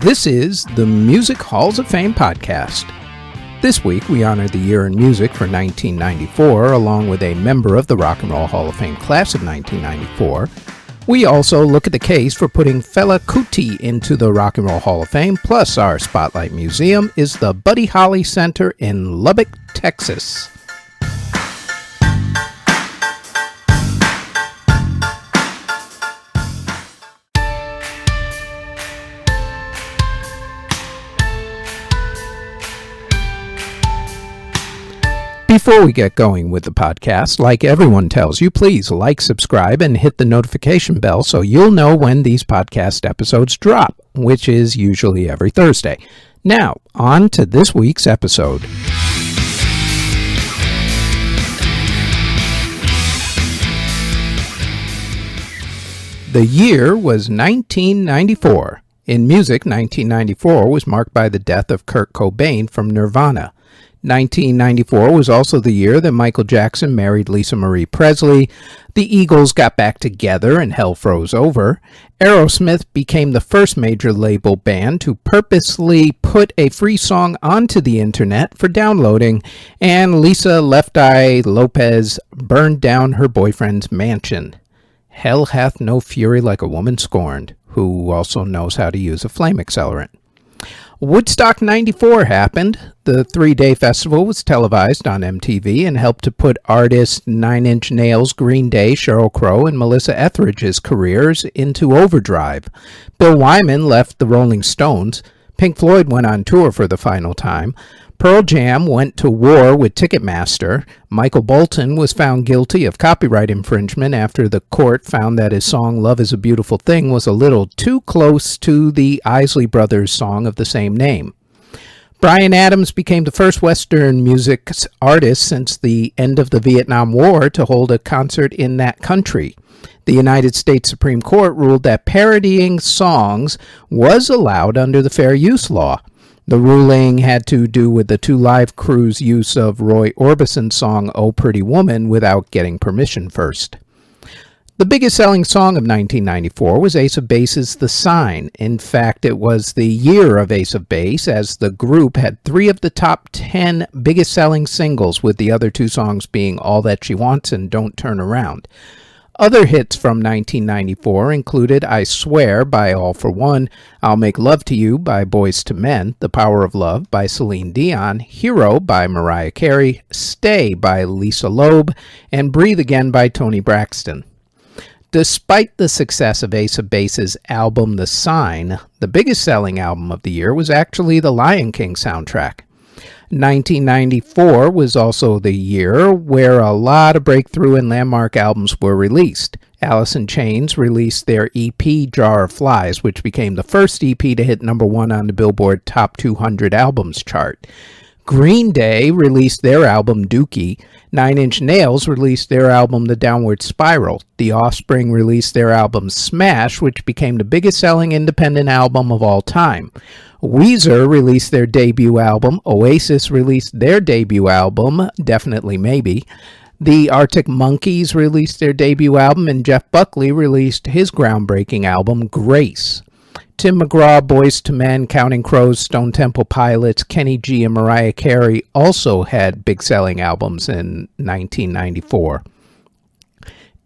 This is the Music Halls of Fame podcast. This week we honor the year in music for 1994 along with a member of the Rock and Roll Hall of Fame class of 1994. We also look at the case for putting Fela Kuti into the Rock and Roll Hall of Fame, plus our Spotlight Museum is the Buddy Holly Center in Lubbock, Texas. Before we get going with the podcast, like everyone tells you, please like, subscribe, and hit the notification bell so you'll know when these podcast episodes drop, which is usually every Thursday. Now, on to this week's episode. The year was 1994. In music, 1994 was marked by the death of Kurt Cobain from Nirvana. 1994 was also the year that Michael Jackson married Lisa Marie Presley, the Eagles got back together and hell froze over, Aerosmith became the first major label band to purposely put a free song onto the internet for downloading, and Lisa Left Eye Lopez burned down her boyfriend's mansion. Hell hath no fury like a woman scorned, who also knows how to use a flame accelerant. Woodstock 94 happened. The three-day festival was televised on MTV and helped to put artists Nine Inch Nails, Green Day, Sheryl Crow, and Melissa Etheridge's careers into overdrive. Bill Wyman left the Rolling Stones. Pink Floyd went on tour for the final time. Pearl Jam went to war with Ticketmaster. Michael Bolton was found guilty of copyright infringement after the court found that his song Love is a Beautiful Thing was a little too close to the Isley Brothers song of the same name. Bryan Adams became the first Western music artist since the end of the Vietnam War to hold a concert in that country. The United States Supreme Court ruled that parodying songs was allowed under the Fair Use Law. The ruling had to do with the Two Live Crew's use of Roy Orbison's song Oh Pretty Woman without getting permission first. The biggest selling song of 1994 was Ace of Base's The Sign. In fact, it was the year of Ace of Base, as the group had 3 of the top 10 biggest selling singles, with the other 2 songs being All That She Wants and Don't Turn Around. Other hits from 1994 included I Swear by All for One, I'll Make Love to You by Boyz II Men, The Power of Love by Celine Dion, Hero by Mariah Carey, Stay by Lisa Loeb, and Breathe Again by Toni Braxton. Despite the success of Ace of Base's album The Sign, the biggest selling album of the year was actually the Lion King soundtrack. 1994 was also the year where a lot of breakthrough and landmark albums were released. Alice in Chains released their EP Jar of Flies, which became the first EP to hit number 1 on the Billboard Top 200 Albums chart. Green Day released their album Dookie. Nine Inch Nails released their album The Downward Spiral. The Offspring released their album Smash, which became the biggest selling independent album of all time. Weezer released their debut album. Oasis released their debut album, Definitely Maybe. The Arctic Monkeys released their debut album, and Jeff Buckley released his groundbreaking album, Grace. Tim McGraw, Boyz II Men, Counting Crows, Stone Temple Pilots, Kenny G, and Mariah Carey also had big selling albums in 1994.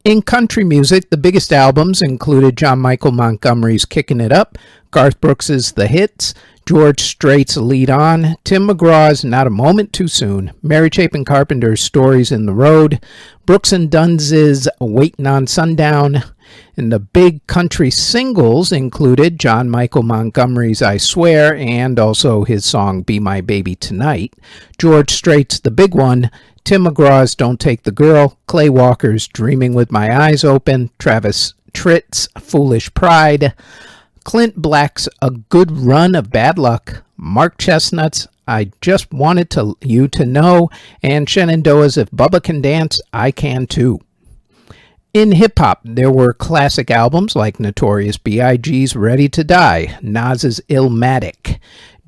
In country music, the biggest albums included John Michael Montgomery's Kickin' It Up, Garth Brooks's The Hits, George Strait's Lead On, Tim McGraw's Not a Moment Too Soon, Mary Chapin Carpenter's Stories in the Road, Brooks and Dunn's Waitin' on Sundown, and the big country singles included John Michael Montgomery's I Swear and also his song Be My Baby Tonight, George Strait's The Big One, Tim McGraw's Don't Take the Girl, Clay Walker's Dreaming with My Eyes Open, Travis Tritt's Foolish Pride, Clint Black's A Good Run of Bad Luck, Mark Chestnut's I Just Wanted You to Know, and Shenandoah's If Bubba Can Dance, I Can Too. In hip-hop, there were classic albums like Notorious B.I.G.'s Ready to Die, Nas's Illmatic,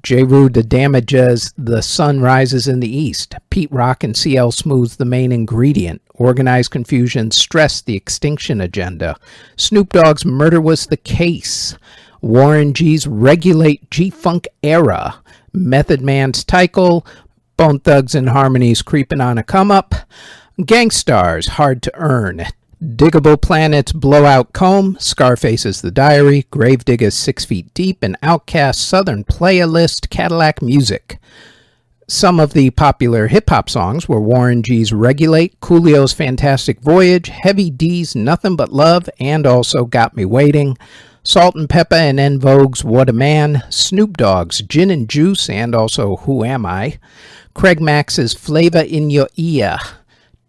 Jeru the Damage's The Sun Rises in the East, Pete Rock and CL Smooth's The Main Ingredient, Organized Confusion's Stress the Extinction Agenda, Snoop Dogg's Murder Was the Case, Warren G's Regulate G-Funk Era, Method Man's Tykel, Bone Thugs and Harmony's Creepin' on a Come Up, Gangstar's Hard to Earn, Diggable Planet's Blowout Comb, Scarface's The Diary, Gravedigger's 6 Feet Deep, and Outkast's Southern Playlist Cadillac Music. Some of the popular hip-hop songs were Warren G's Regulate, Coolio's Fantastic Voyage, Heavy D's Nothing But Love, and also Got Me Waiting, Salt and Pepper and En Vogue's What a Man, Snoop Dogg's Gin and Juice, and also Who Am I, Craig Max's Flavor in Your Ear,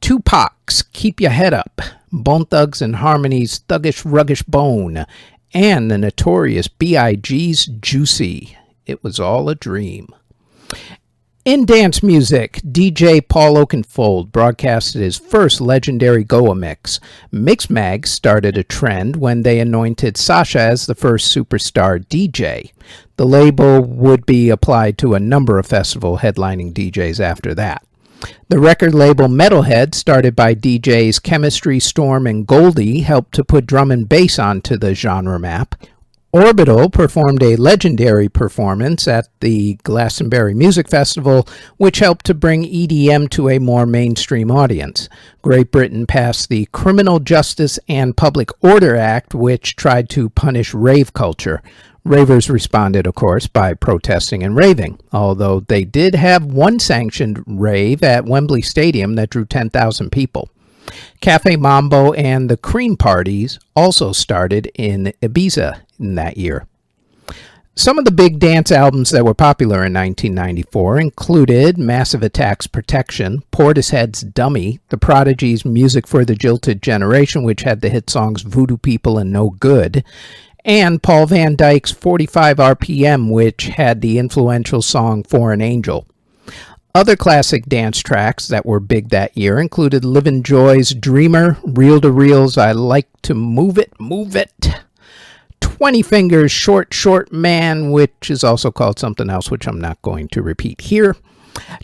Tupac's Keep Your Head Up, Bone Thugs and Harmony's Thuggish Ruggish Bone, and the notorious B.I.G.'s Juicy. It Was All a Dream. In dance music, DJ Paul Oakenfold broadcasted his first legendary Goa mix. Mixmag started a trend when they anointed Sasha as the first superstar DJ. The label would be applied to a number of festival headlining DJs after that. The record label Metalhead, started by DJs Chemistry, Storm, and Goldie, helped to put drum and bass onto the genre map. Orbital performed a legendary performance at the Glastonbury Music Festival, which helped to bring EDM to a more mainstream audience. Great Britain passed the Criminal Justice and Public Order Act, which tried to punish rave culture. Ravers responded, of course, by protesting and raving, although they did have one sanctioned rave at Wembley Stadium that drew 10,000 people. Cafe Mambo and the Cream Parties also started in Ibiza in that year. Some of the big dance albums that were popular in 1994 included Massive Attack's Protection, Portishead's Dummy, The Prodigy's Music for the Jilted Generation, which had the hit songs Voodoo People and No Good, and Paul Van Dyk's 45 RPM, which had the influential song For an Angel. Other classic dance tracks that were big that year included Livin' Joy's Dreamer, Reel to Reel's I Like to Move It, 20 Fingers' Short, Short Man, which is also called something else, which I'm not going to repeat here.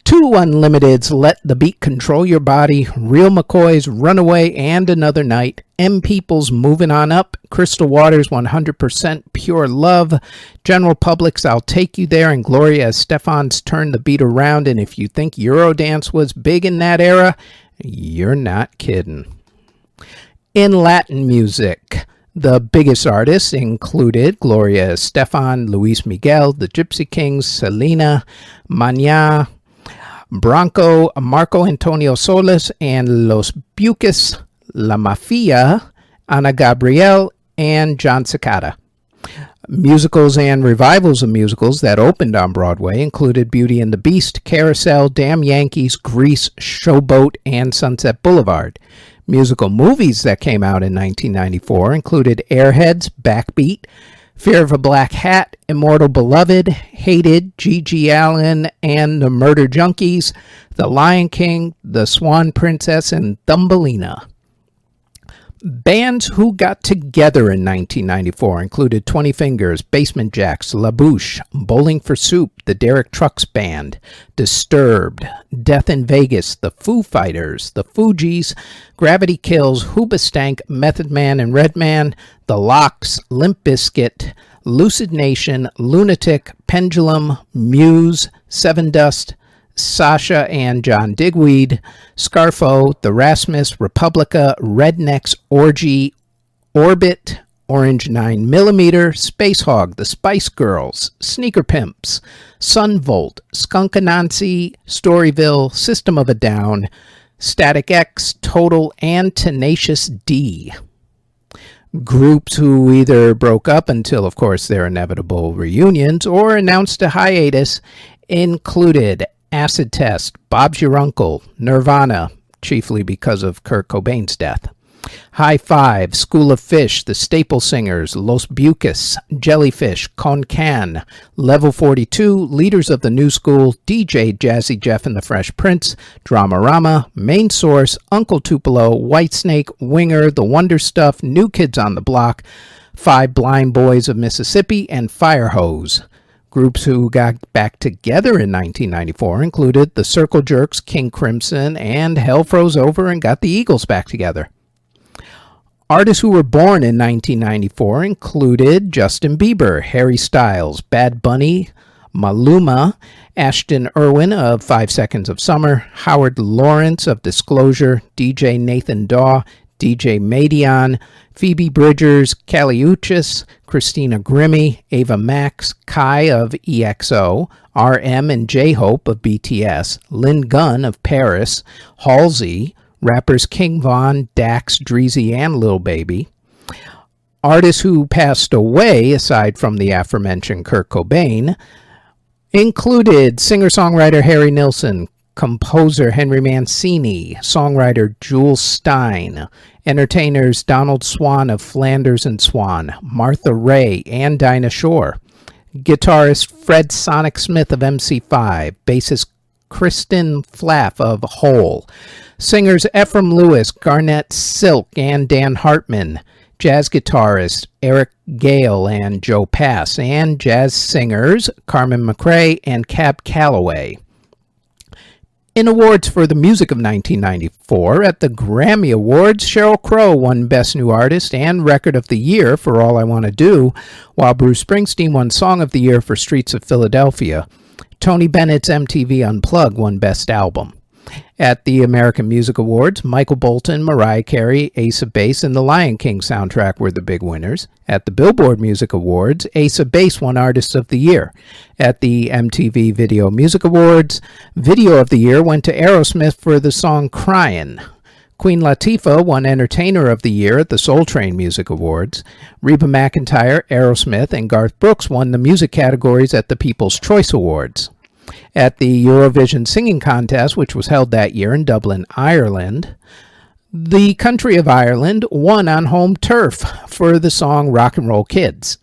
2 Unlimited's Let the Beat Control Your Body, Real McCoy's Runaway and Another Night, M People's Moving On Up, Crystal Waters' 100% Pure Love, General Public's I'll Take You There, and Gloria Estefan's Turn the Beat Around. And if you think Eurodance was big in that era, you're not kidding. In Latin music, the biggest artists included Gloria Estefan, Luis Miguel, the Gypsy Kings, Selena, Maña, Branco, Marco Antonio Solis, and Los Buques, La Mafia, Ana Gabriel, and John Cicada. Musicals and revivals of musicals that opened on Broadway included Beauty and the Beast, Carousel, Damn Yankees, Grease, Showboat, and Sunset Boulevard. Musical movies that came out in 1994 included Airheads, Backbeat, Fear of a Black Hat, Immortal Beloved, Hated, Gigi Allen and the Murder Junkies, The Lion King, The Swan Princess, and Thumbelina. Bands who got together in 1994 included 20 Fingers, Basement Jacks, La Bouche, Bowling for Soup, the Derek Trucks Band, Disturbed, Death in Vegas, the Foo Fighters, the Fugees, Gravity Kills, Hoobastank, Method Man and Redman, The Lox, Limp Bizkit, Lucid Nation, Lunatic, Pendulum, Muse, Seven Dust, Sasha and John Digweed, Scarfo, The Rasmus, Republica, Rednecks, Orgy, Orbit, Orange 9mm, Space Hog, The Spice Girls, Sneaker Pimps, Sunvolt, Skunk Anansi, Storyville, System of a Down, Static X, Total, and Tenacious D. Groups who either broke up until, of course, their inevitable reunions or announced a hiatus included Acid Test, Bob's Your Uncle, Nirvana, chiefly because of Kurt Cobain's death, High Five, School of Fish, The Staple Singers, Los Buques, Jellyfish, Con Can, Level 42, Leaders of the New School, DJ Jazzy Jeff and the Fresh Prince, Dramarama, Main Source, Uncle Tupelo, Whitesnake, Winger, The Wonder Stuff, New Kids on the Block, Five Blind Boys of Mississippi, and Firehose. Groups who got back together in 1994 included the Circle Jerks, King Crimson, and Hell Froze Over and got the Eagles back together. Artists who were born in 1994 included Justin Bieber, Harry Styles, Bad Bunny, Maluma, Ashton Irwin of 5 Seconds of Summer, Howard Lawrence of Disclosure, DJ Nathan Daw, DJ Madion, Phoebe Bridgers, Kali Uchis, Christina Grimmie, Ava Max, Kai of EXO, RM and J-Hope of BTS, Lynn Gunn of Paris, Halsey, rappers King Von, Dax, Dreezy, and Lil Baby. Artists who passed away, aside from the aforementioned Kurt Cobain, included singer-songwriter Harry Nilsson, composer Henry Mancini, songwriter Jules Stein, entertainers Donald Swan of Flanders and Swan, Martha Raye, and Dinah Shore, guitarist Fred Sonic Smith of MC5, bassist Kristen Flaff of Hole, singers Ephraim Lewis, Garnett Silk, and Dan Hartman, jazz guitarist Eric Gale and Joe Pass, and jazz singers Carmen McRae and Cab Calloway. In awards for the music of 1994, at the Grammy Awards, Sheryl Crow won Best New Artist and Record of the Year for All I Want to Do, while Bruce Springsteen won Song of the Year for Streets of Philadelphia. Tony Bennett's MTV Unplugged won Best Album. At the American Music Awards, Michael Bolton, Mariah Carey, Ace of Base, and the Lion King soundtrack were the big winners. At the Billboard Music Awards, Ace of Base won Artist of the Year. At the MTV Video Music Awards, Video of the Year went to Aerosmith for the song Cryin'. Queen Latifah won Entertainer of the Year at the Soul Train Music Awards. Reba McEntire, Aerosmith, and Garth Brooks won the music categories at the People's Choice Awards. At the Eurovision Singing Contest, which was held that year in Dublin, Ireland, the country of Ireland won on home turf for the song Rock and Roll Kids.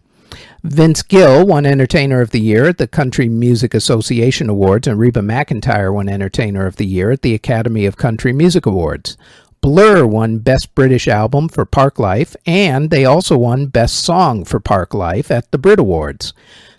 Vince Gill won Entertainer of the Year at the Country Music Association Awards, and Reba McEntire won Entertainer of the Year at the Academy of Country Music Awards. Blur won Best British Album for Parklife, and they also won Best Song for Parklife at the Brit Awards.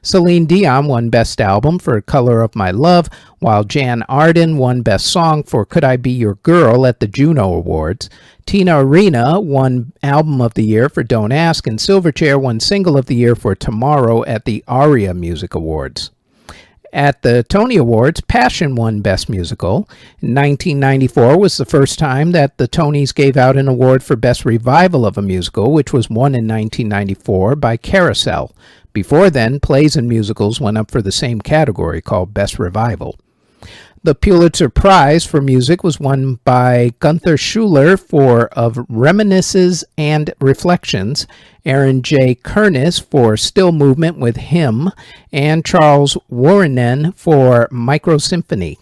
Celine Dion won Best Album for Color of My Love, while Jan Arden won Best Song for Could I Be Your Girl at the Juno Awards. Tina Arena won Album of the Year for Don't Ask, and Silverchair won Single of the Year for Tomorrow at the ARIA Music Awards. At the Tony Awards, Passion won Best Musical. In 1994 was the first time that the Tonys gave out an award for Best Revival of a Musical, which was won in 1994 by Carousel. Before then, plays and musicals went up for the same category called Best Revival. The Pulitzer Prize for Music was won by Gunther Schuller for Of Reminiscences and Reflections, Aaron J. Kernis for Still Movement with Him, and Charles Wuorinen for Micro Symphony.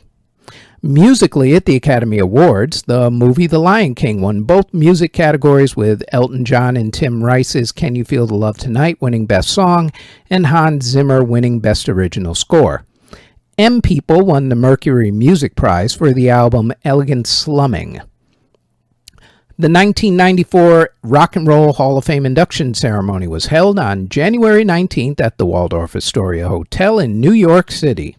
Musically, at the Academy Awards, the movie The Lion King won both music categories, with Elton John and Tim Rice's Can You Feel the Love Tonight winning Best Song, and Hans Zimmer winning Best Original Score. M People won the Mercury Music Prize for the album Elegant Slumming. The 1994 Rock and Roll Hall of Fame induction ceremony was held on January 19th at the Waldorf Astoria Hotel in New York City.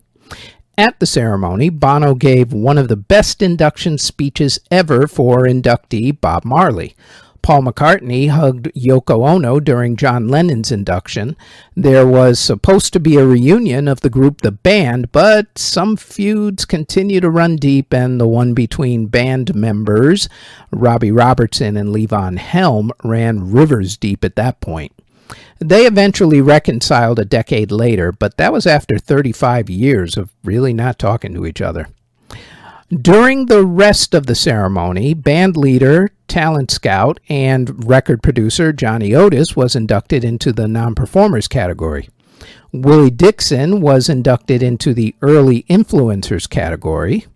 At the ceremony, Bono gave one of the best induction speeches ever for inductee Bob Marley. Paul McCartney hugged Yoko Ono during John Lennon's induction. There was supposed to be a reunion of the group The Band, but some feuds continue to run deep, and the one between band members Robbie Robertson and Levon Helm ran rivers deep at that point. They eventually reconciled a decade later, but that was after 35 years of really not talking to each other. During the rest of the ceremony, band leader, talent scout, and record producer Johnny Otis was inducted into the non-performers category. Willie Dixon was inducted into the early influencers category.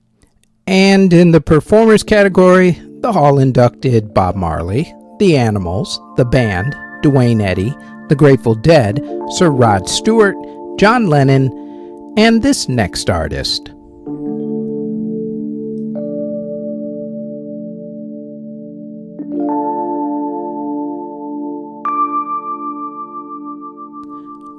And in the performers category, the hall inducted Bob Marley, The Animals, The Band, Duane Eddy, The Grateful Dead, Sir Rod Stewart, John Lennon, and this next artist.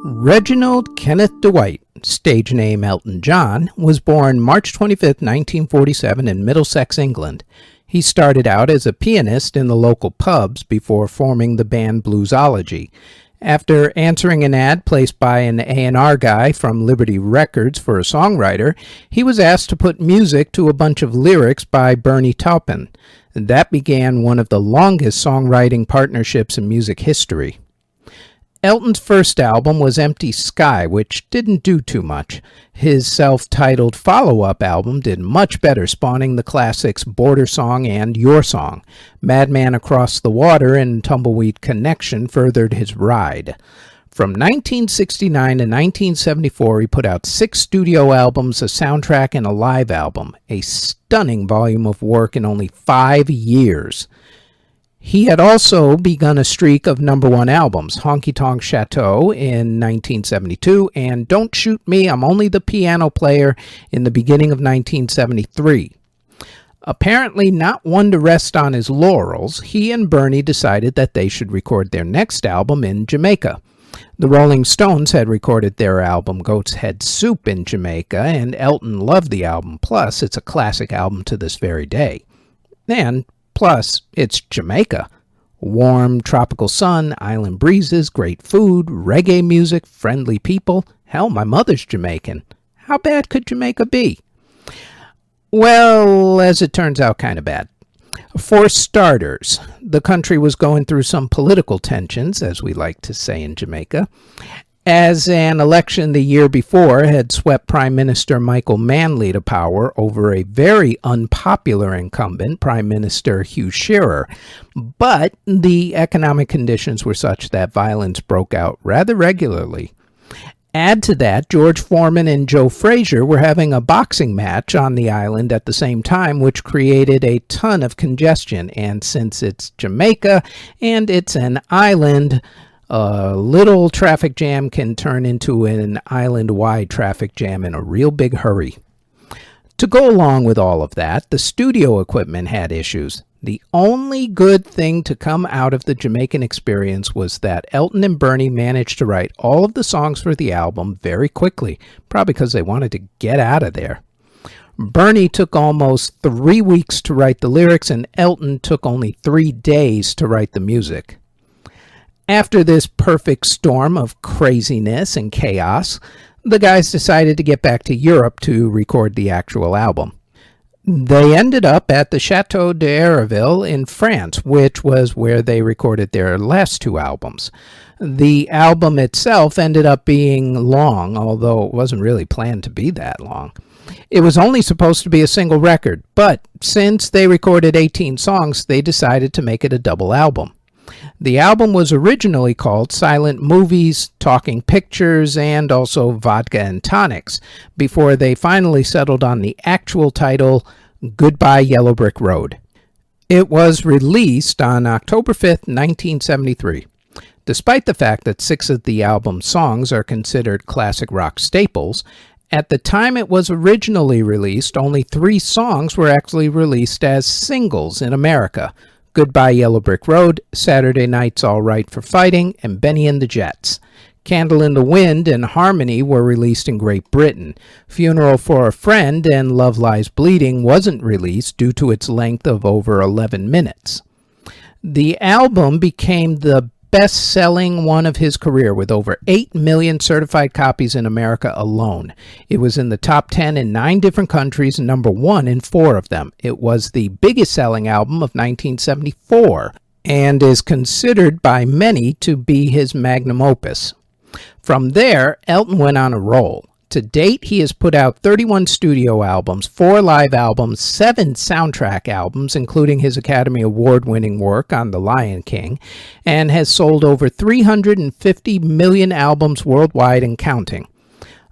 Reginald Kenneth Dwight, stage name Elton John, was born March 25, 1947 in Middlesex, England. He started out as a pianist in the local pubs before forming the band Bluesology. After answering an ad placed by an A&R guy from Liberty Records for a songwriter, he was asked to put music to a bunch of lyrics by Bernie Taupin. That began one of the longest songwriting partnerships in music history. Elton's first album was Empty Sky, which didn't do too much. His self-titled follow-up album did much better, spawning the classics Border Song and Your Song. Madman Across the Water and Tumbleweed Connection furthered his ride. From 1969 to 1974, he put out 6 studio albums, a soundtrack, and a live album, a stunning volume of work in only 5 years. He had also begun a streak of #1 albums, Honky Tonk Chateau in 1972 and Don't Shoot Me, I'm Only the Piano Player in the beginning of 1973. Apparently not one to rest on his laurels, he and Bernie decided that they should record their next album in Jamaica. The Rolling Stones had recorded their album Goat's Head Soup in Jamaica, and Elton loved the album. Plus, it's a classic album to this very day. And plus, it's Jamaica. Warm, tropical sun, island breezes, great food, reggae music, friendly people. Hell, my mother's Jamaican. How bad could Jamaica be? Well, as it turns out, kind of bad. For starters, the country was going through some political tensions, as we like to say in Jamaica, as an election the year before had swept Prime Minister Michael Manley to power over a very unpopular incumbent, Prime Minister Hugh Shearer. But the economic conditions were such that violence broke out rather regularly. Add to that, George Foreman and Joe Frazier were having a boxing match on the island at the same time, which created a ton of congestion. And since it's Jamaica and it's an island, a little traffic jam can turn into an island-wide traffic jam in a real big hurry. To go along with all of that, the studio equipment had issues. The only good thing to come out of the Jamaican experience was that Elton and Bernie managed to write all of the songs for the album very quickly, probably because they wanted to get out of there. Bernie took almost 3 weeks to write the lyrics, and Elton took only 3 days to write the music. After this perfect storm of craziness and chaos, the guys decided to get back to Europe to record the actual album. They ended up at the Chateau d'Hérouville in France, which was where they recorded their last 2 albums. The album itself ended up being long, although it wasn't really planned to be that long. It was only supposed to be a single record, but since they recorded 18 songs, they decided to make it a double album. The album was originally called Silent Movies, Talking Pictures, and also Vodka and Tonics, before they finally settled on the actual title, Goodbye Yellow Brick Road. It was released on October 5th, 1973. Despite the fact that 6 of the album's songs are considered classic rock staples, at the time it was originally released, only 3 songs were actually released as singles in America: Goodbye Yellow Brick Road, Saturday Night's All Right for Fighting, and Benny and the Jets. Candle in the Wind and Harmony were released in Great Britain. Funeral for a Friend and Love Lies Bleeding wasn't released due to its length of over 11 minutes. The album became the best-selling one of his career, with over 8 million certified copies in America alone. It was in the top 10 in 9 different countries and #1 in 4 of them. It was the biggest-selling album of 1974 and is considered by many to be his magnum opus. From there, Elton went on a roll. To date, he has put out 31 studio albums, 4 live albums, 7 soundtrack albums, including his Academy Award-winning work on The Lion King, and has sold over 350 million albums worldwide and counting.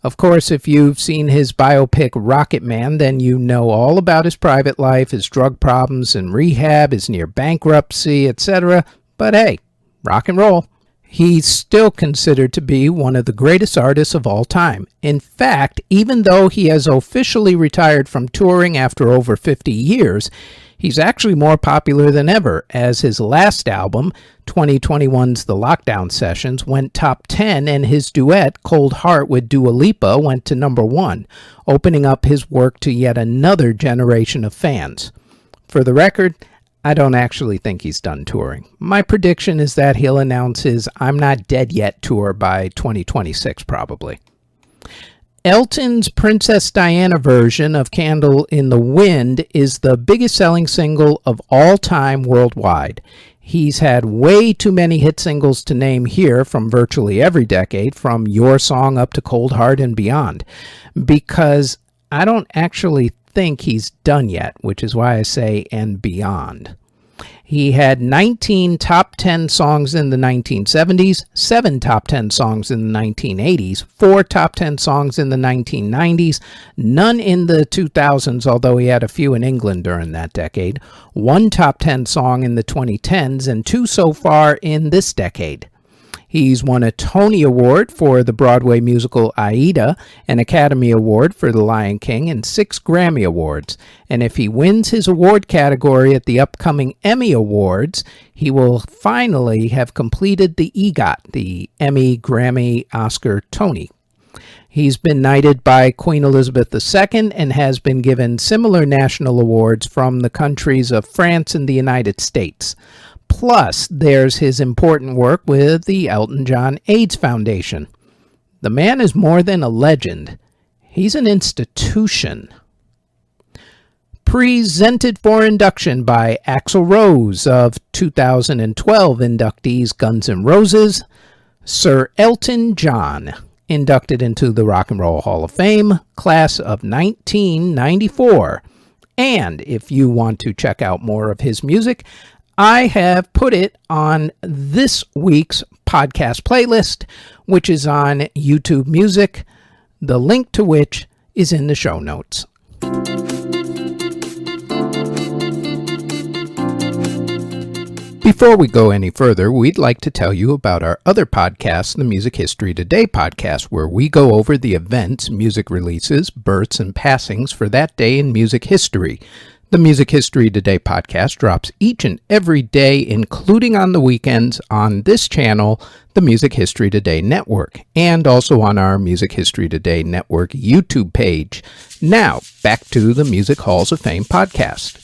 Of course, if you've seen his biopic Rocket Man, then you know all about his private life, his drug problems and rehab, his near bankruptcy, etc. But hey, rock and roll. He's still considered to be one of the greatest artists of all time. In fact, even though he has officially retired from touring after over 50 years, he's actually more popular than ever, as his last album, 2021's The Lockdown Sessions, went top 10, and his duet, Cold Heart with Dua Lipa, went to #1, opening up his work to yet another generation of fans. For the record, I don't actually think he's done touring. My prediction is that he'll announce his I'm Not Dead Yet tour by 2026 probably. Elton's Princess Diana version of Candle in the Wind is the biggest selling single of all time worldwide. He's had way too many hit singles to name here from virtually every decade, from Your Song up to Cold Heart and beyond, because I don't actually think he's done yet, which is why I say and beyond. He had 19 top 10 songs in the 1970s, 7 top 10 songs in the 1980s, 4 top 10 songs in the 1990s, none in the 2000s, although he had a few in England during that decade, 1 top 10 song in the 2010s, and 2 so far in this decade. He's won a Tony Award for the Broadway musical Aida, an Academy Award for The Lion King, and 6 Grammy Awards. And if he wins his award category at the upcoming Emmy Awards, he will finally have completed the EGOT, the Emmy, Grammy, Oscar, Tony. He's been knighted by Queen Elizabeth II and has been given similar national awards from the countries of France and the United States. Plus, there's his important work with the Elton John AIDS Foundation. The man is more than a legend. He's an institution. Presented for induction by Axl Rose of 2012 inductees Guns N' Roses, Sir Elton John, inducted into the Rock and Roll Hall of Fame, class of 1994. And if you want to check out more of his music, I have put it on this week's podcast playlist, which is on YouTube Music, the link to which is in the show notes. Before we go any further, we'd like to tell you about our other podcast, the Music History Today podcast, where we go over the events, music releases, births, and passings for that day in music history. The Music History Today podcast drops each and every day, including on the weekends, on this channel, the Music History Today Network, and also on our Music History Today Network YouTube page. Now, back to the Music Halls of Fame podcast.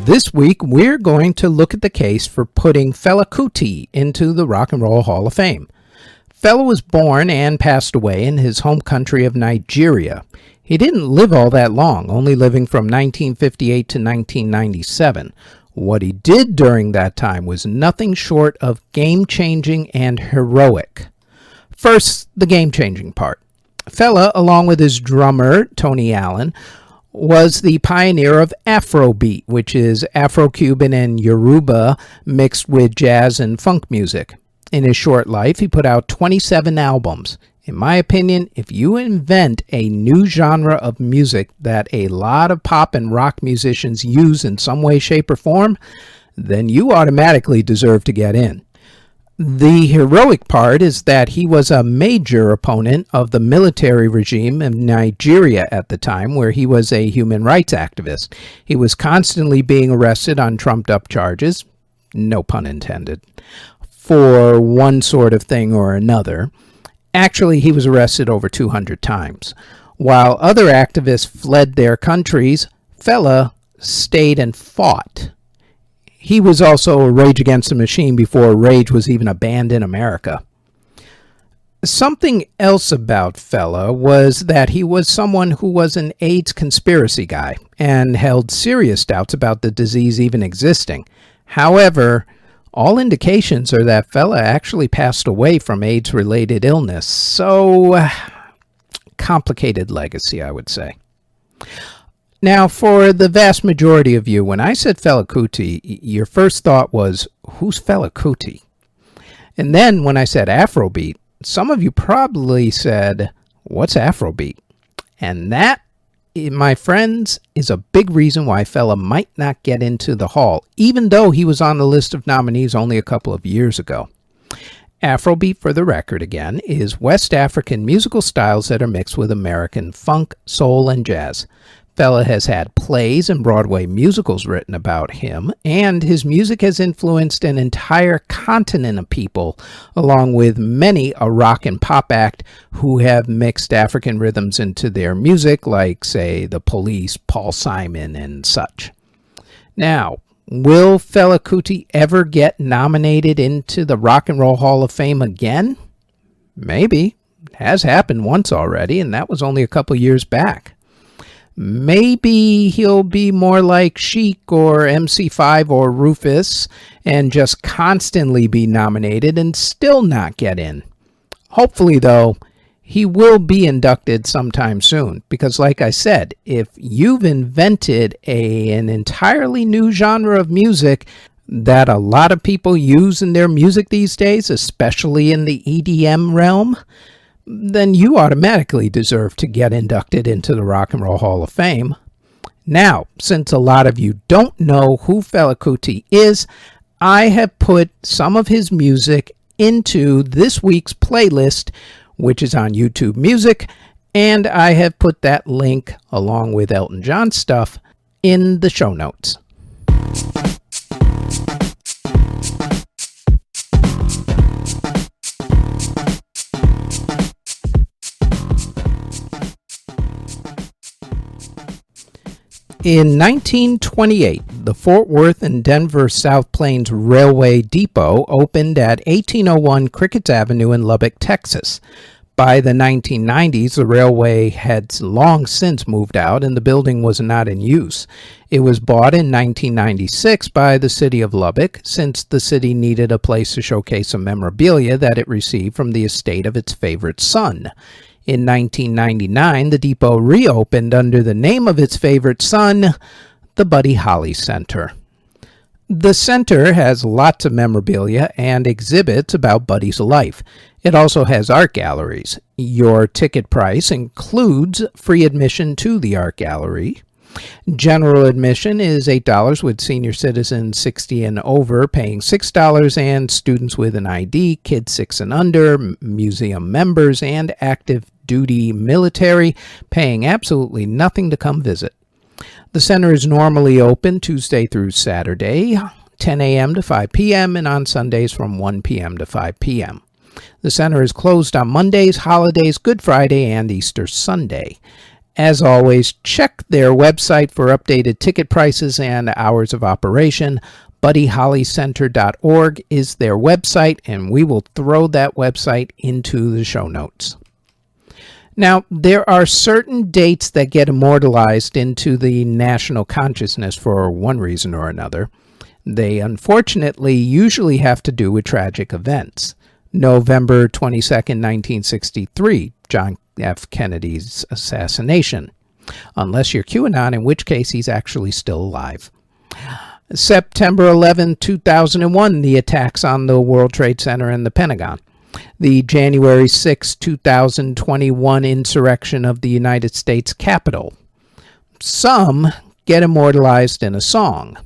This week, we're going to look at the case for putting Fela Kuti into the Rock and Roll Hall of Fame. Fela was born and passed away in his home country of Nigeria. He didn't live all that long, only living from 1958 to 1997. What he did during that time was nothing short of game-changing and heroic. First, the game-changing part. Fela, along with his drummer, Tony Allen, was the pioneer of Afrobeat, which is Afro-Cuban and Yoruba mixed with jazz and funk music. In his short life, he put out 27 albums. In my opinion, if you invent a new genre of music that a lot of pop and rock musicians use in some way, shape, or form, then you automatically deserve to get in. The heroic part is that he was a major opponent of the military regime in Nigeria at the time, where he was a human rights activist. He was constantly being arrested on trumped-up charges, no pun intended, for one sort of thing or another. Actually, he was arrested over 200 times. While other activists fled their countries, Fela stayed and fought. He was also a Rage Against the Machine before Rage was even a band in America. Something else about Fela was that he was someone who was an AIDS conspiracy guy and held serious doubts about the disease even existing. However, all indications are that Fela actually passed away from AIDS-related illness, so complicated legacy, I would say. Now, for the vast majority of you, when I said Fela Kuti, your first thought was, who's Fela Kuti? And then when I said Afrobeat, some of you probably said, what's Afrobeat? And that, my friends, is a big reason why Fela might not get into the Hall, even though he was on the list of nominees only a couple of years ago. Afrobeat, for the record again, is West African musical styles that are mixed with American funk, soul, and jazz. Fela has had plays and Broadway musicals written about him, and his music has influenced an entire continent of people, along with many a rock and pop act who have mixed African rhythms into their music, like, say, The Police, Paul Simon, and such. Now, will Fela Kuti ever get nominated into the Rock and Roll Hall of Fame again? Maybe. It has happened once already, and that was only a couple years back. Maybe he'll be more like Chic or MC5 or Rufus and just constantly be nominated and still not get in. Hopefully, though, he will be inducted sometime soon because, like I said, if you've invented an entirely new genre of music that a lot of people use in their music these days, especially in the EDM realm, then you automatically deserve to get inducted into the Rock and Roll Hall of Fame. Now, since a lot of you don't know who Fela Kuti is, I have put some of his music into this week's playlist, which is on YouTube Music, and I have put that link, along with Elton John stuff, in the show notes. In 1928, the Fort Worth and Denver South Plains Railway Depot opened at 1801 Crickets Avenue in Lubbock, Texas. By the 1990s, the railway had long since moved out and the building was not in use. It was bought in 1996 by the city of Lubbock, since the city needed a place to showcase some memorabilia that it received from the estate of its favorite son. In 1999, the depot reopened under the name of its favorite son, the Buddy Holly Center. The center has lots of memorabilia and exhibits about Buddy's life. It also has art galleries. Your ticket price includes free admission to the art gallery. General admission is $8, with senior citizens 60 and over paying $6, and students with an ID, kids 6 and under, museum members, and active duty military paying absolutely nothing to come visit. The center is normally open Tuesday through Saturday, 10 a.m. to 5 p.m., and on Sundays from 1 p.m. to 5 p.m. The center is closed on Mondays, holidays, Good Friday, and Easter Sunday. As always, check their website for updated ticket prices and hours of operation. BuddyHollyCenter.org is their website, and we will throw that website into the show notes. Now, there are certain dates that get immortalized into the national consciousness for one reason or another. They unfortunately usually have to do with tragic events. November 22nd, 1963, John F. Kennedy's assassination. Unless you're QAnon, in which case he's actually still alive. September 11, 2001, the attacks on the World Trade Center and the Pentagon. The January 6, 2021 insurrection of the United States Capitol. Some get immortalized in a song.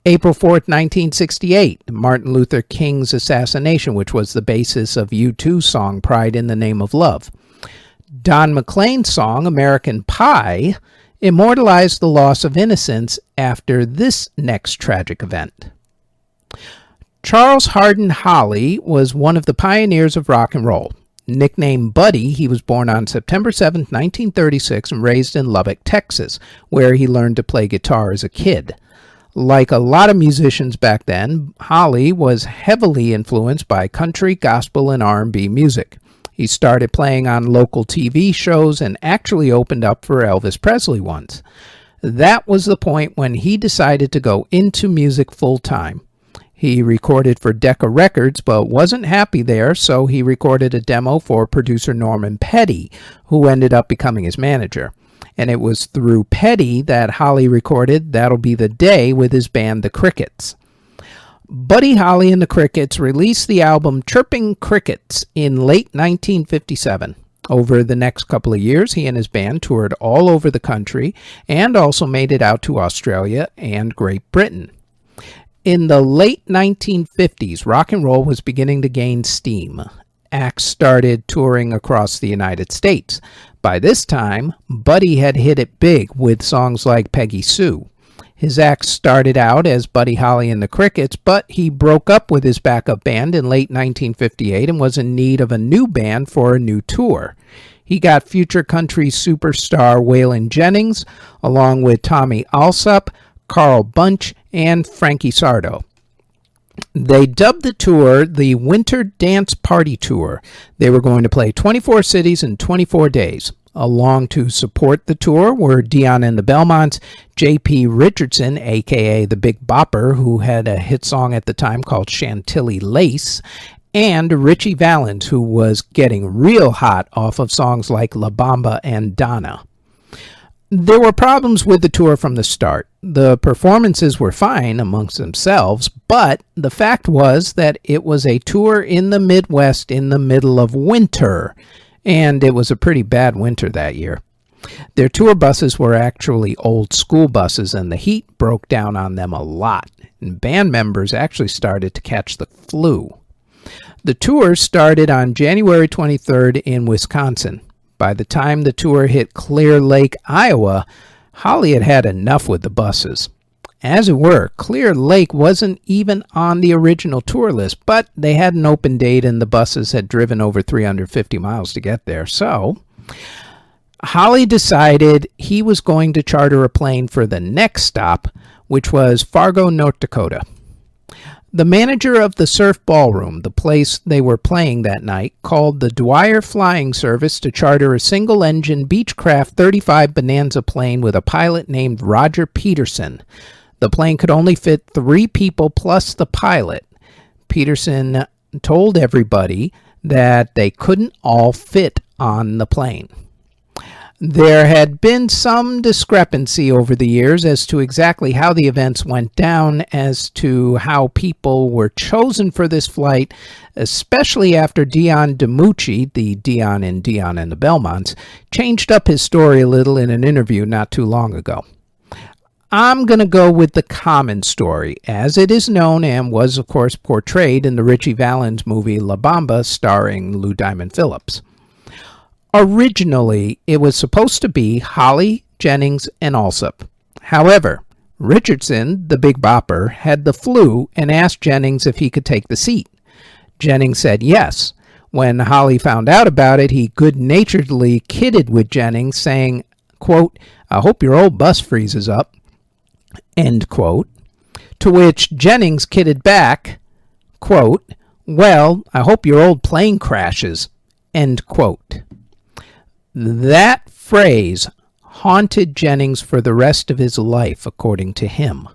April 4th, 1968, Martin Luther King's assassination, which was the basis of U2's song Pride in the Name of Love. Don McLean's song American Pie immortalized the loss of innocence after this next tragic event. Charles Hardin Holly was one of the pioneers of rock and roll. Nicknamed Buddy, he was born on September 7, 1936, and raised in Lubbock, Texas, where he learned to play guitar as a kid. Like a lot of musicians back then, Holly was heavily influenced by country, gospel, and R&B music. He started playing on local TV shows and actually opened up for Elvis Presley once. That was the point when he decided to go into music full-time. He recorded for Decca Records, but wasn't happy there, so he recorded a demo for producer Norman Petty, who ended up becoming his manager. And it was through Petty that Holly recorded That'll Be the Day with his band The Crickets. Buddy Holly and the Crickets released the album Chirping Crickets in late 1957. Over the next couple of years, he and his band toured all over the country and also made it out to Australia and Great Britain. In the late 1950s, rock and roll was beginning to gain steam. Acts started touring across the United States. By this time, Buddy had hit it big with songs like Peggy Sue. His act started out as Buddy Holly and the Crickets, but he broke up with his backup band in late 1958 and was in need of a new band for a new tour. He got future country superstar Waylon Jennings, along with Tommy Alsop, Carl Bunch, and Frankie Sardo. They dubbed the tour the Winter Dance Party Tour. They were going to play 24 cities in 24 days. Along to support the tour were Dion and the Belmonts, J.P. Richardson, a.k.a. the Big Bopper, who had a hit song at the time called Chantilly Lace, and Richie Valens, who was getting real hot off of songs like La Bamba and Donna. There were problems with the tour from the start. The performances were fine amongst themselves, but the fact was that it was a tour in the Midwest in the middle of winter, and it was a pretty bad winter that year. Their tour buses were actually old school buses, and the heat broke down on them a lot, and band members actually started to catch the flu. The tour started on January 23rd in Wisconsin. By the time the tour hit Clear Lake, Iowa, Holly had had enough with the buses. As it were, Clear Lake wasn't even on the original tour list, but they had an open date and the buses had driven over 350 miles to get there. So, Holly decided he was going to charter a plane for the next stop, which was Fargo, North Dakota. The manager of the Surf Ballroom, the place they were playing that night, called the Dwyer Flying Service to charter a single-engine Beechcraft 35 Bonanza plane with a pilot named Roger Peterson. The plane could only fit 3 people plus the pilot. Peterson told everybody that they couldn't all fit on the plane. There had been some discrepancy over the years as to exactly how the events went down, as to how people were chosen for this flight, especially after Dion DiMucci, the Dion and the Belmonts, changed up his story a little in an interview not too long ago. I'm going to go with the common story, as it is known and was, of course, portrayed in the Richie Valens movie La Bamba starring Lou Diamond Phillips. Originally, it was supposed to be Holly, Jennings, and Alsop. However, Richardson, the Big Bopper, had the flu and asked Jennings if he could take the seat. Jennings said yes. When Holly found out about it, he good-naturedly kidded with Jennings, saying, quote, "I hope your old bus freezes up," end quote. To which Jennings kidded back, quote, "Well, I hope your old plane crashes," end quote. That phrase haunted Jennings for the rest of his life, according to him.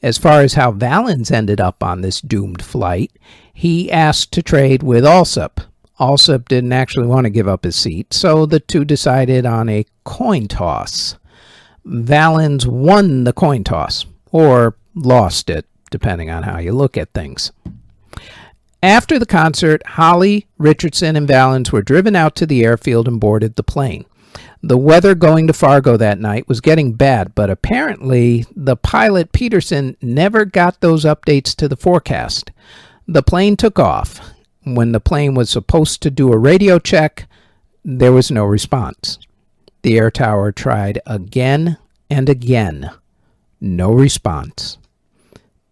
As far as how Valens ended up on this doomed flight, he asked to trade with Alsop. Alsop didn't actually want to give up his seat, so the two decided on a coin toss. Valens won the coin toss, or lost it, depending on how you look at things. After the concert, Holly, Richardson, and Valens were driven out to the airfield and boarded the plane. The weather going to Fargo that night was getting bad, but apparently the pilot Peterson never got those updates to the forecast. The plane took off. When the plane was supposed to do a radio check, there was no response. The air tower tried again and again. No response.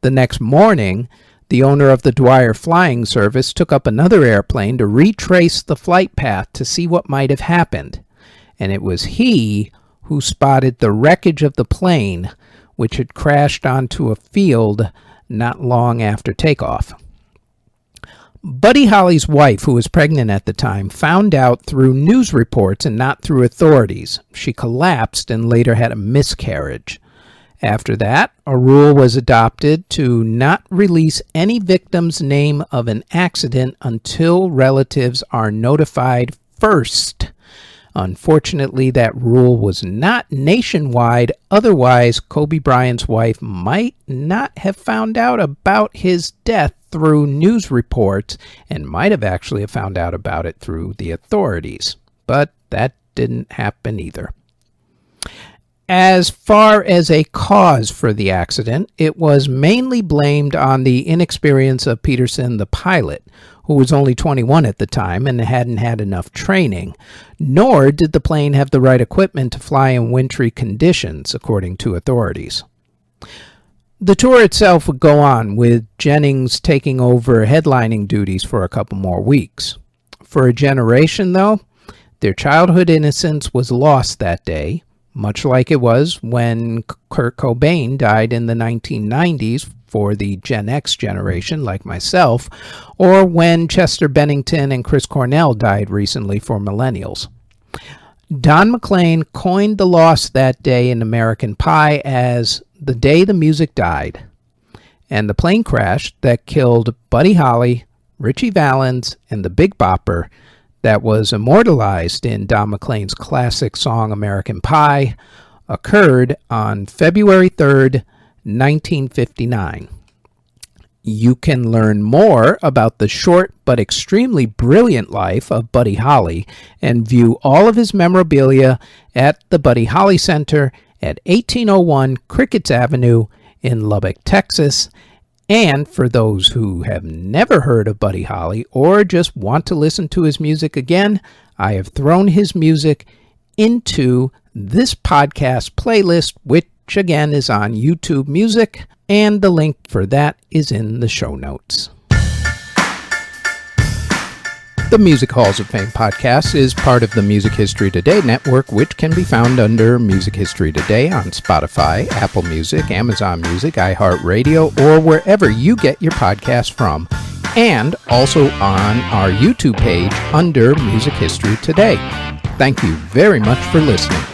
The next morning, the owner of the Dwyer Flying Service took up another airplane to retrace the flight path to see what might have happened, and it was he who spotted the wreckage of the plane, which had crashed onto a field not long after takeoff. Buddy Holly's wife, who was pregnant at the time, found out through news reports and not through authorities. She collapsed and later had a miscarriage. After that, a rule was adopted to not release any victim's name of an accident until relatives are notified first. Unfortunately, that rule was not nationwide. Otherwise, Kobe Bryant's wife might not have found out about his death through news reports and might have actually found out about it through the authorities. But that didn't happen either. As far as a cause for the accident, it was mainly blamed on the inexperience of Peterson, the pilot, who was only 21 at the time and hadn't had enough training, nor did the plane have the right equipment to fly in wintry conditions, according to authorities. The tour itself would go on, with Jennings taking over headlining duties for a couple more weeks. For a generation, though, their childhood innocence was lost that day, much like it was when Kurt Cobain died in the 1990s for the Gen X generation like myself, or when Chester Bennington and Chris Cornell died recently for millennials. Don McLean coined the loss that day in American Pie as the day the music died, and the plane crash that killed Buddy Holly, Ritchie Valens, and the Big Bopper that was immortalized in Don McLean's classic song American Pie occurred on February 3rd, 1959. You can learn more about the short but extremely brilliant life of Buddy Holly and view all of his memorabilia at the Buddy Holly Center at 1801 Crickets Avenue in Lubbock, Texas. And for those who have never heard of Buddy Holly or just want to listen to his music again, I have thrown his music into this podcast playlist, which again is on YouTube Music, and the link for that is in the show notes. The Music Halls of Fame podcast is part of the Music History Today network, which can be found under Music History Today on Spotify, Apple Music, Amazon Music, iHeartRadio, or wherever you get your podcasts from, and also on our YouTube page under Music History Today. Thank you very much for listening.